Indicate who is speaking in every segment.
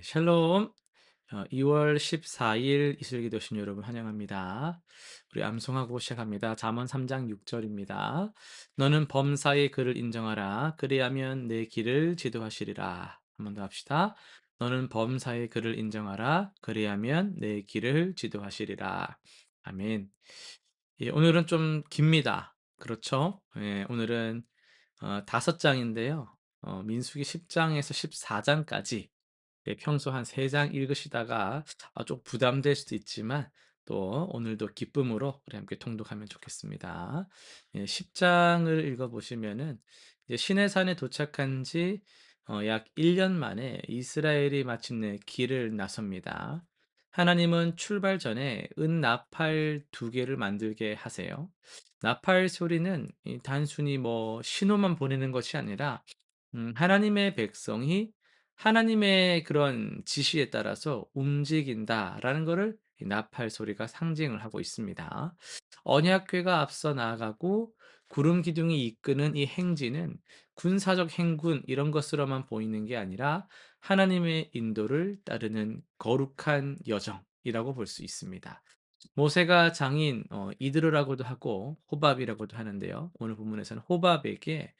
Speaker 1: 샬롬. 2월 14일 이슬기도신 여러분 환영합니다. 우리 암송하고 시작합니다. 잠언 3장 6절입니다. 너는 범사의 그를 인정하라. 그리하면 내 길을 지도하시리라. 한 번 더 합시다. 너는 범사의 그를 인정하라. 그리하면 내 길을 지도하시리라. 아멘. 오늘은 좀 깁니다. 그렇죠? 오늘은 5장인데요. 민수기 10장에서 14장까지 평소 한 3장 읽으시다가 좀 부담될 수도 있지만 또 오늘도 기쁨으로 우리 함께 통독하면 좋겠습니다. 10장을 읽어보시면은 이제 시내산에 도착한 지 약 1년 만에 이스라엘이 마침내 길을 나섭니다. 하나님은 출발 전에 은 나팔 2개를 만들게 하세요. 나팔 소리는 단순히 뭐 신호만 보내는 것이 아니라 하나님의 백성이 하나님의 그런 지시에 따라서 움직인다라는 것을 이 나팔 소리가 상징을 하고 있습니다. 언약궤가 앞서 나아가고 구름 기둥이 이끄는 이 행진은 군사적 행군 이런 것으로만 보이는 게 아니라 하나님의 인도를 따르는 거룩한 여정이라고 볼 수 있습니다. 모세가 장인 이드로라고도 하고 호밥이라고도 하는데요. 오늘 본문에서는 호밥에게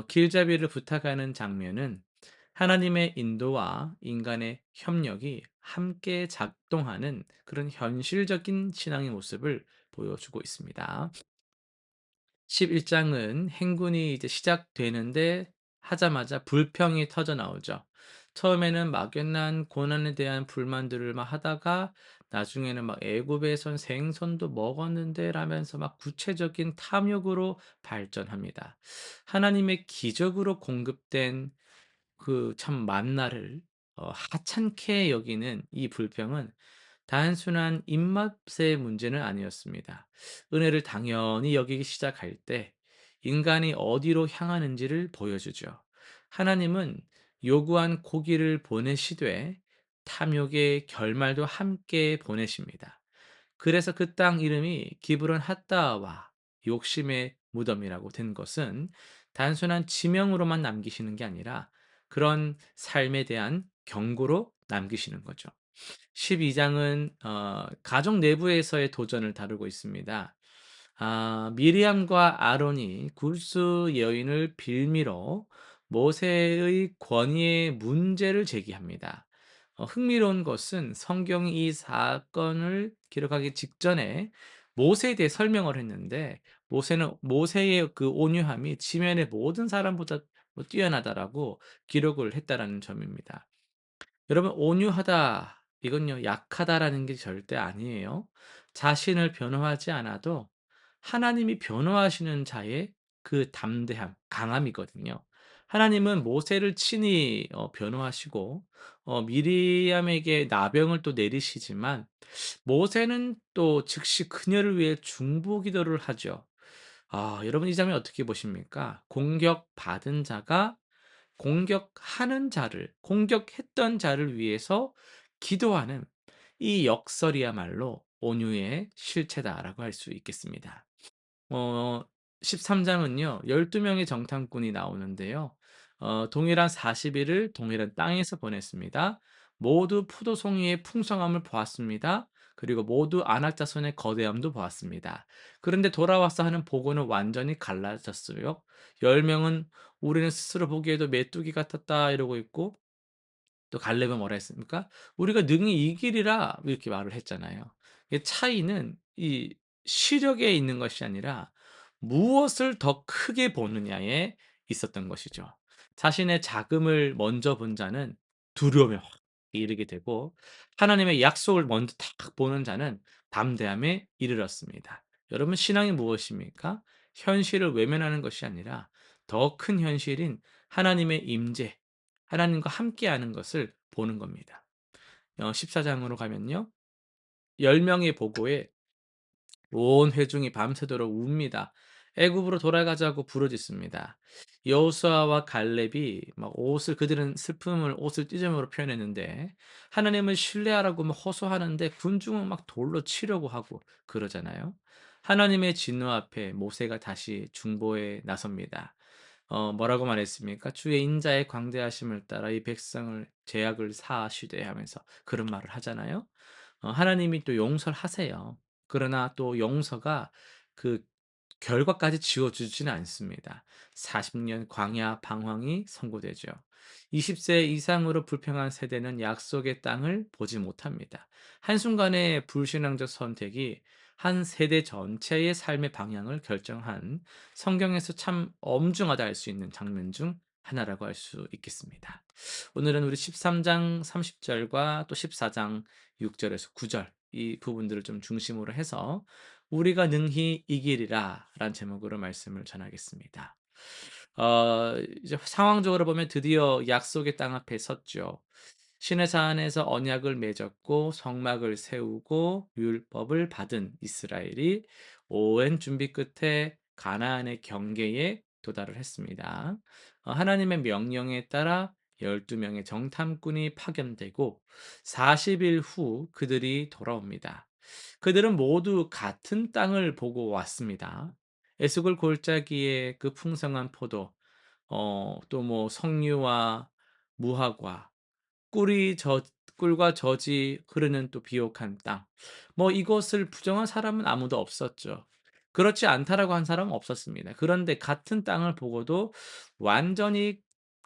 Speaker 1: 길잡이를 부탁하는 장면은 하나님의 인도와 인간의 협력이 함께 작동하는 그런 현실적인 신앙의 모습을 보여주고 있습니다. 11장은 행군이 이제 시작되는데 하자마자 불평이 터져 나오죠. 처음에는 막연한 고난에 대한 불만들을 막 하다가 나중에는 막 애굽에선 생선도 먹었는데 라면서 막 구체적인 탐욕으로 발전합니다. 하나님의 기적으로 공급된 그 참 만나를 하찮게 여기는 이 불평은 단순한 입맛의 문제는 아니었습니다. 은혜를 당연히 여기기 시작할 때 인간이 어디로 향하는지를 보여주죠. 하나님은 요구한 고기를 보내시되 탐욕의 결말도 함께 보내십니다. 그래서 그 땅 이름이 기브론 핫다와 욕심의 무덤이라고 된 것은 단순한 지명으로만 남기시는 게 아니라 그런 삶에 대한 경고로 남기시는 거죠. 12장은 가족 내부에서의 도전을 다루고 있습니다. 미리암과 아론이 굴수 여인을 빌미로 모세의 권위의 문제를 제기합니다. 흥미로운 것은 성경이 이 사건을 기록하기 직전에 모세에 대해 설명을 했는데 모세의 그 온유함이 지면의 모든 사람보다 뭐 뛰어나다라고 기록을 했다라는 점입니다. 여러분 온유하다 이건요 약하다라는 게 절대 아니에요. 자신을 변호하지 않아도 하나님이 변호하시는 자의 그 담대함, 강함이거든요. 하나님은 모세를 친히 변호하시고 미리암에게 나병을 또 내리시지만 모세는 또 즉시 그녀를 위해 중보 기도를 하죠. 여러분 이 장면 어떻게 보십니까? 공격받은 자가 공격했던 자를 위해서 기도하는 이 역설이야말로 온유의 실체다라고 할 수 있겠습니다. 어 13 장은요. 12 명의 정탐꾼이 나오는데요. 동일한 40 일을 동일한 땅에서 보냈습니다. 모두 포도송이의 풍성함을 보았습니다. 그리고 모두 안악 자손의 거대함도 보았습니다. 그런데 돌아와서 하는 보고는 완전히 갈라졌어요. 10 명은 "우리는 스스로 보기에도 메뚜기 같았다." 이러고 있고 또 갈렙은 뭐라 했습니까? "우리가 능히 이기리라." 이렇게 말을 했잖아요. 이 차이는 이 시력에 있는 것이 아니라 무엇을 더 크게 보느냐에 있었던 것이죠. 자신의 자금을 먼저 본 자는 두려움에 확 이르게 되고 하나님의 약속을 먼저 딱 보는 자는 담대함에 이르렀습니다. 여러분 신앙이 무엇입니까? 현실을 외면하는 것이 아니라 더 큰 현실인 하나님의 임재, 하나님과 함께하는 것을 보는 겁니다. 14장으로 가면요. 10 명의 보고에 온 회중이 밤새도록 웁니다. 애굽으로 돌아가자고 부르짖습니다. 여호수아와 갈렙이 막 옷을 그들은 슬픔을 옷을 찢음으로 표현했는데 하나님을 신뢰하라고 막 호소하는데 군중은 막 돌로 치려고 하고 그러잖아요. 하나님의 진노 앞에 모세가 다시 중보에 나섭니다. 뭐라고 말했습니까? "주의 인자의 광대하심을 따라 이 백성을 죄악을 사하시되." 하면서 그런 말을 하잖아요. 하나님이 또 용서를 하세요. 그러나 또 용서가 그 결과까지 지워 주지는 않습니다. 40년 광야 방황이 선고되죠. 20세 이상으로 불평한 세대는 약속의 땅을 보지 못합니다. 한순간의 불신앙적 선택이 한 세대 전체의 삶의 방향을 결정한 성경에서 참 엄중하다 할 수 있는 장면 중 하나라고 할 수 있겠습니다. 오늘은 우리 13장 30 절과 또 14장 6 절에서 9절 이 부분들을 좀 중심으로 해서 "우리가 능히 이기리라"라는 제목으로 말씀을 전하겠습니다. 이제 상황적으로 보면 드디어 약속의 땅 앞에 섰죠. 시내산에서 언약을 맺었고 성막을 세우고 율법을 받은 이스라엘이 오랜 준비 끝에 가나안의 경계에 도달을 했습니다. 하나님의 명령에 따라 12 명의 정탐꾼이 파견되고 40일 후 그들이 돌아옵니다. 그들은 모두 같은 땅을 보고 왔습니다. 에스골 골짜기의 그 풍성한 포도, 또 뭐 석류와 무화과, 꿀이 저 꿀과 젖이 흐르는 또 비옥한 땅. 뭐 이것을 부정한 사람은 아무도 없었죠. 그렇지 않다라고 한 사람은 없었습니다. 그런데 같은 땅을 보고도 완전히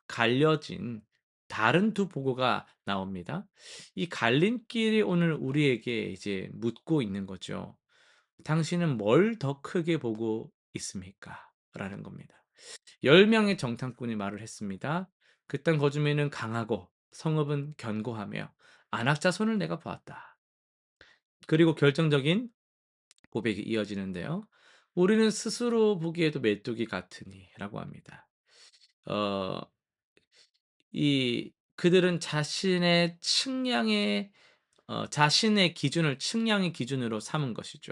Speaker 1: 갈려진 다른 두 보고가 나옵니다. 이 갈림길이 오늘 우리에게 이제 묻고 있는 거죠. "당신은 뭘 더 크게 보고 있습니까?" 라는 겁니다. 10 명의 정탐꾼이 말을 했습니다. "그 땅 거주민은 강하고 성읍은 견고하며 안악자손을 내가 보았다." 그리고 결정적인 고백이 이어지는데요. "우리는 스스로 보기에도 메뚜기 같으니"라고 합니다. 어 그들은 자신의 기준을 측량의 기준으로 삼은 것이죠.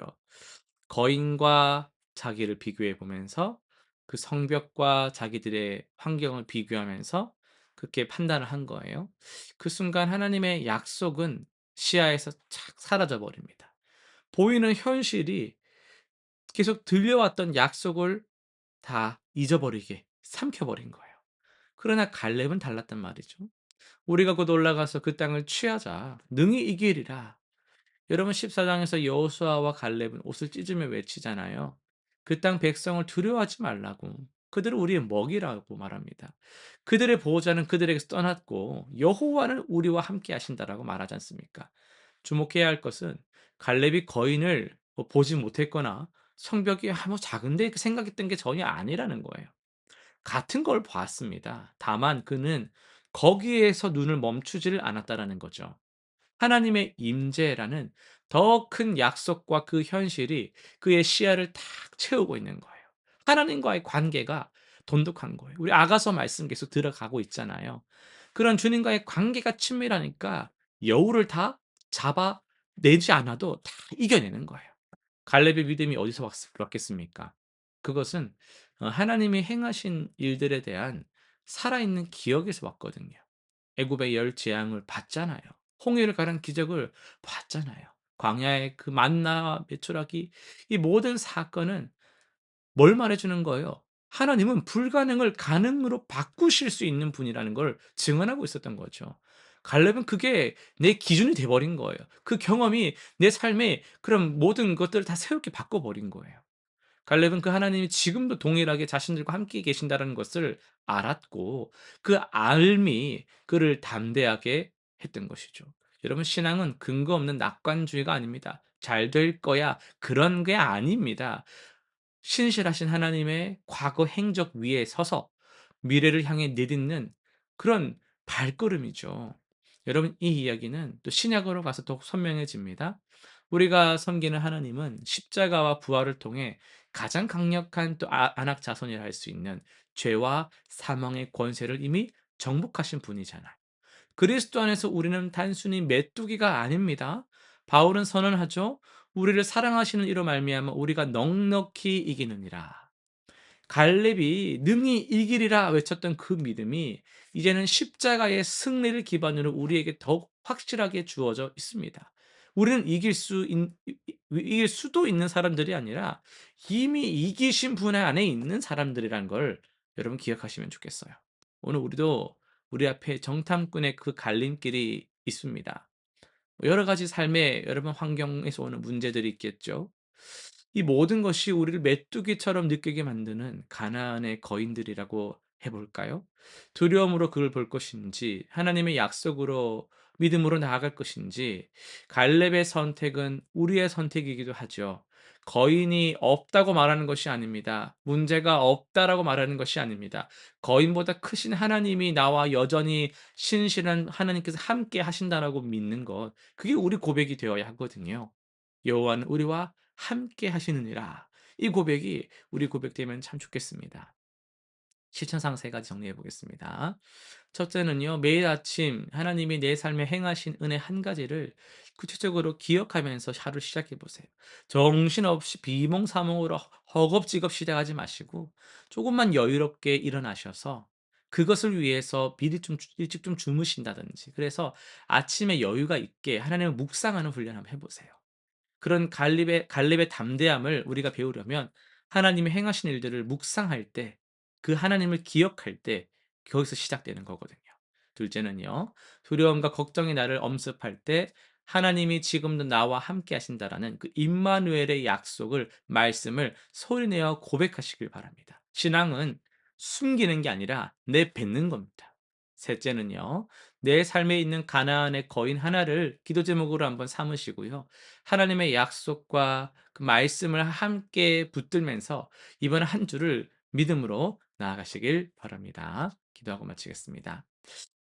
Speaker 1: 거인과 자기를 비교해 보면서 그 성벽과 자기들의 환경을 비교하면서 그렇게 판단을 한 거예요. 그 순간 하나님의 약속은 시야에서 착 사라져 버립니다. 보이는 현실이 계속 들려왔던 약속을 다 잊어버리게 삼켜 버린 거예요. 그러나 갈렙은 달랐단 말이죠. "우리가 곧 올라가서 그 땅을 취하자. 능히 이기리라." 여러분 14 장에서 여호수아와 갈렙은 옷을 찢으며 외치잖아요. 그 땅 백성을 두려워하지 말라고. 그들은 우리의 먹이라고 말합니다. 그들의 보호자는 그들에게서 떠났고 여호와는 우리와 함께 하신다라고 말하지 않습니까? 주목해야 할 것은 갈렙이 거인을 보지 못했거나 성벽이 뭐 작은데 그 생각했던 게 전혀 아니라는 거예요. 같은 걸 보았습니다. 다만 그는 거기에서 눈을 멈추지를 않았다라는 거죠. 하나님의 임재라는 더 큰 약속과 그 현실이 그의 시야를 탁 채우고 있는 거예요. 하나님과의 관계가 돈독한 거예요. 우리 아가서 말씀 계속 들어가고 있잖아요. 그런 주님과의 관계가 친밀하니까 여우를 다 잡아내지 않아도 다 이겨내는 거예요. 갈렙의 믿음이 어디서 왔겠습니까? 그것은 하나님이 행하신 일들에 대한 살아있는 기억에서 왔거든요. 애굽의 열 재앙을 봤잖아요. 홍해를 가른 기적을 봤잖아요. 광야의 그 만나 메추라기 이 모든 사건은 뭘 말해 주는 거예요? 하나님은 불가능을 가능으로 바꾸실 수 있는 분이라는 걸 증언하고 있었던 거죠. 갈렙은 그게 내 기준이 돼 버린 거예요. 그 경험이 내 삶의 그런 모든 것들을 다 새롭게 바꿔 버린 거예요. 갈렙은 그 하나님이 지금도 동일하게 자신들과 함께 계신다는 것을 알았고 그 알미 그를 담대하게 했던 것이죠. 여러분 신앙은 근거 없는 낙관주의가 아닙니다. '잘 될 거야.' 그런 게 아닙니다. 신실하신 하나님의 과거 행적 위에 서서 미래를 향해 내딛는 그런 발걸음이죠. 여러분 이 이야기는 또 신약으로 가서 더욱 선명해집니다. 우리가 섬기는 하나님은 십자가와 부활을 통해 가장 강력한 또 안악 자손이라 할 수 있는 죄와 사망의 권세를 이미 정복하신 분이잖아요. 그리스도 안에서 우리는 단순히 메뚜기가 아닙니다. 바울은 선언하죠. 우리를 사랑하시는 이로 말미암아 우리가 넉넉히 이기느니라. 갈렙이 능히 이기리라 외쳤던 그 믿음이 이제는 십자가의 승리를 기반으로 우리에게 더욱 확실하게 주어져 있습니다. 우리는 이길 수도 있는 사람들이 아니라 이미 이기신 분 안에 있는 사람들이란 걸 여러분 기억하시면 좋겠어요. 오늘 우리도 우리 앞에 정탐꾼의 그 갈림길이 있습니다. 여러 가지 삶의 여러분 환경에서 오는 문제들이 있겠죠. 이 모든 것이 우리를 메뚜기처럼 느끼게 만드는 가나안의 거인들이라고 해 볼까요? 두려움으로 그걸 볼 것인지 하나님의 약속으로 믿음으로 나아갈 것인지 갈렙의 선택은 우리의 선택이기도 하죠. 거인이 없다고 말하는 것이 아닙니다. 문제가 없다라고 말하는 것이 아닙니다. 거인보다 크신 하나님이 나와 여전히 신실한 하나님께서 함께 하신다라고 믿는 것, 그게 우리 고백이 되어야 하거든요. 여호와는 우리와 함께 하시느니라. 이 고백이 우리 고백되면 참 좋겠습니다. 실천상 세 가지 정리해 보겠습니다. 첫째는요, 매일 아침 하나님이 내 삶에 행하신 은혜 한 가지를 구체적으로 기억하면서 하루 시작해 보세요. 정신없이 비몽사몽으로 허겁지겁 시작하지 마시고 조금만 여유롭게 일어나셔서 그것을 위해서 미리 좀 일찍 좀 주무신다든지, 그래서 아침에 여유가 있게 하나님을 묵상하는 훈련 한번 해 보세요. 그런 갈렙의 담대함을 우리가 배우려면 하나님이 행하신 일들을 묵상할 때, 그 하나님을 기억할 때 거기서 시작되는 거거든요. 둘째는요. 두려움과 걱정이 나를 엄습할 때 하나님이 지금도 나와 함께 하신다라는 그 임마누엘의 약속을, 말씀을 소리내어 고백하시길 바랍니다. 신앙은 숨기는 게 아니라 내뱉는 겁니다. 셋째는요. 내 삶에 있는 가나안의 거인 하나를 기도 제목으로 한번 삼으시고요. 하나님의 약속과 그 말씀을 함께 붙들면서 이번 한 주를 믿음으로 나아가시길 바랍니다. 기도하고 마치겠습니다.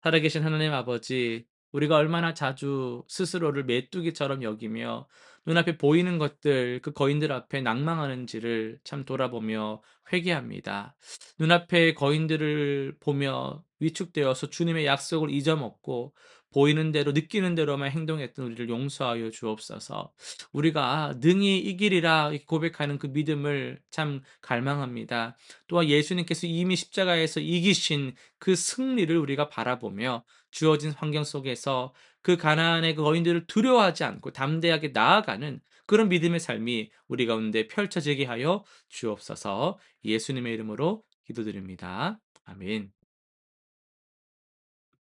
Speaker 1: 살아계신 하나님 아버지, 우리가 얼마나 자주 스스로를 메뚜기처럼 여기며 눈앞에 보이는 것들, 그 거인들 앞에 낭망하는지를 참 돌아보며 회개합니다. 눈앞에 거인들을 보며 위축되어서 주님의 약속을 잊어먹고 보이는 대로 느끼는 대로만 행동했던 우리를 용서하여 주옵소서. 우리가 능히 이기리라 이렇게 고백하는 그 믿음을 참 갈망합니다. 또한 예수님께서 이미 십자가에서 이기신 그 승리를 우리가 바라보며 주어진 환경 속에서 그 가나안의 그 거인들을 두려워하지 않고 담대하게 나아가는 그런 믿음의 삶이 우리 가운데 펼쳐지게 하여 주옵소서. 예수님의 이름으로 기도드립니다. 아멘.